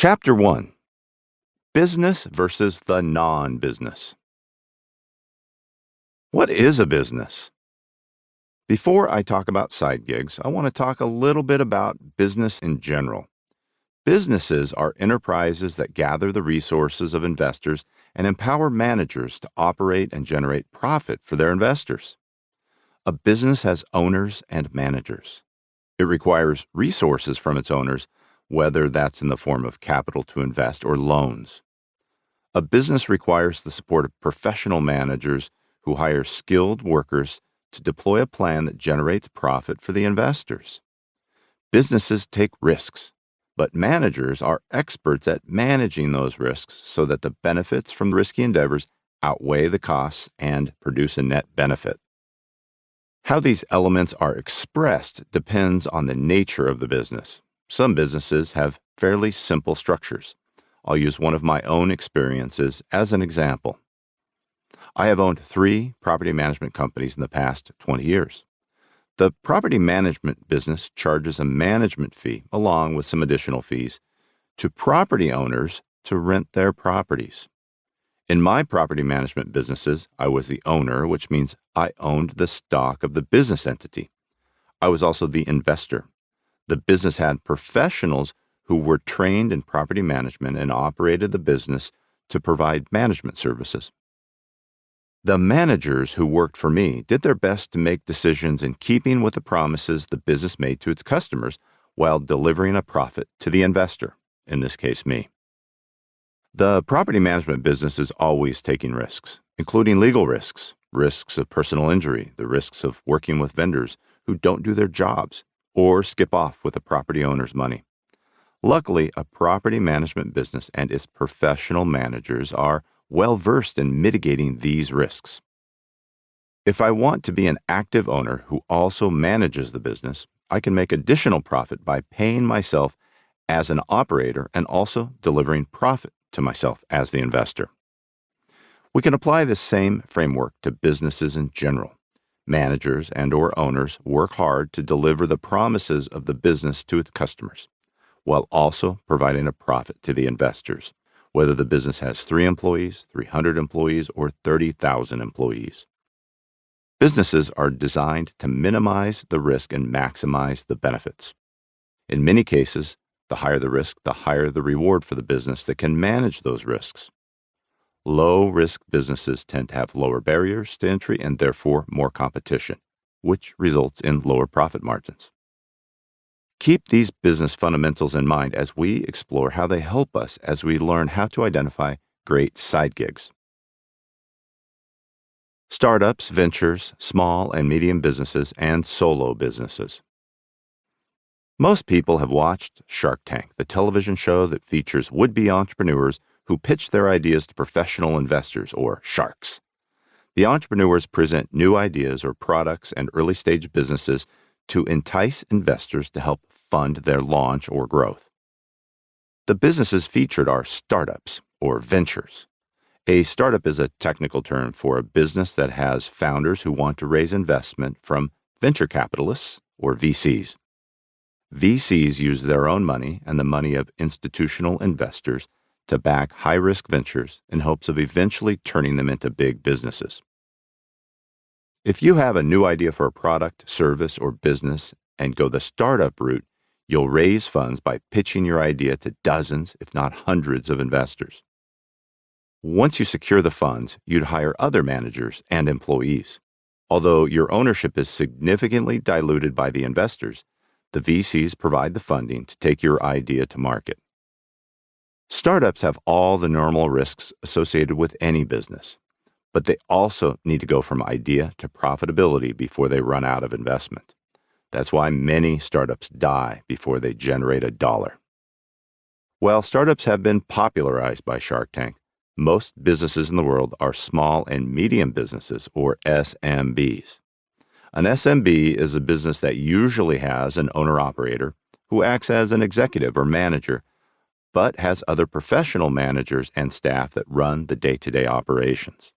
Chapter 1. Business versus the non-business. What is a business? Before I talk about side gigs, I want to talk a little bit about business in general. Businesses are enterprises that gather the resources of investors and empower managers to operate and generate profit for their investors. A business has owners and managers. It requires resources from its owners, whether that's in the form of capital to invest or loans. A business requires the support of professional managers who hire skilled workers to deploy a plan that generates profit for the investors. Businesses take risks, but managers are experts at managing those risks so that the benefits from risky endeavors outweigh the costs and produce a net benefit. How these elements are expressed depends on the nature of the business. Some businesses have fairly simple structures. I'll use one of my own experiences as an example. I have owned 3 property management companies in the past 20 years. The property management business charges a management fee, along with some additional fees, to property owners to rent their properties. In my property management businesses, I was the owner, which means I owned the stock of the business entity. I was also the investor. The business had professionals who were trained in property management and operated the business to provide management services. The managers who worked for me did their best to make decisions in keeping with the promises the business made to its customers while delivering a profit to the investor, in this case me. The property management business is always taking risks, including legal risks, risks of personal injury, the risks of working with vendors who don't do their jobs, or skip off with the property owner's money. Luckily, a property management business and its professional managers are well versed in mitigating these risks. If I want to be an active owner who also manages the business, I can make additional profit by paying myself as an operator and also delivering profit to myself as the investor. We can apply this same framework to businesses in general. Managers and/or owners work hard to deliver the promises of the business to its customers, while also providing a profit to the investors, whether the business has 3 employees, 300 employees, or 30,000 employees. Businesses are designed to minimize the risk and maximize the benefits. In many cases, the higher the risk, the higher the reward for the business that can manage those risks. Low-risk businesses tend to have lower barriers to entry and therefore more competition, which results in lower profit margins. Keep these business fundamentals in mind as we explore how they help us as we learn how to identify great side gigs. Startups, ventures, small and medium businesses, and solo businesses. Most people have watched Shark Tank, the television show that features would-be entrepreneurs who pitch their ideas to professional investors, or sharks. The entrepreneurs present new ideas or products and early-stage businesses to entice investors to help fund their launch or growth. The businesses featured are startups, or ventures. A startup is a technical term for a business that has founders who want to raise investment from venture capitalists, or VCs. VCs use their own money and the money of institutional investors to back high-risk ventures in hopes of eventually turning them into big businesses. If you have a new idea for a product, service, or business and go the startup route, you'll raise funds by pitching your idea to dozens, if not hundreds, of investors. Once you secure the funds, you'd hire other managers and employees. Although your ownership is significantly diluted by the investors, the VCs provide the funding to take your idea to market. Startups have all the normal risks associated with any business, but they also need to go from idea to profitability before they run out of investment. That's why many startups die before they generate a dollar. While startups have been popularized by Shark Tank, most businesses in the world are small and medium businesses, or SMBs. An SMB is a business that usually has an owner-operator who acts as an executive or manager, but has other professional managers and staff that run the day-to-day operations.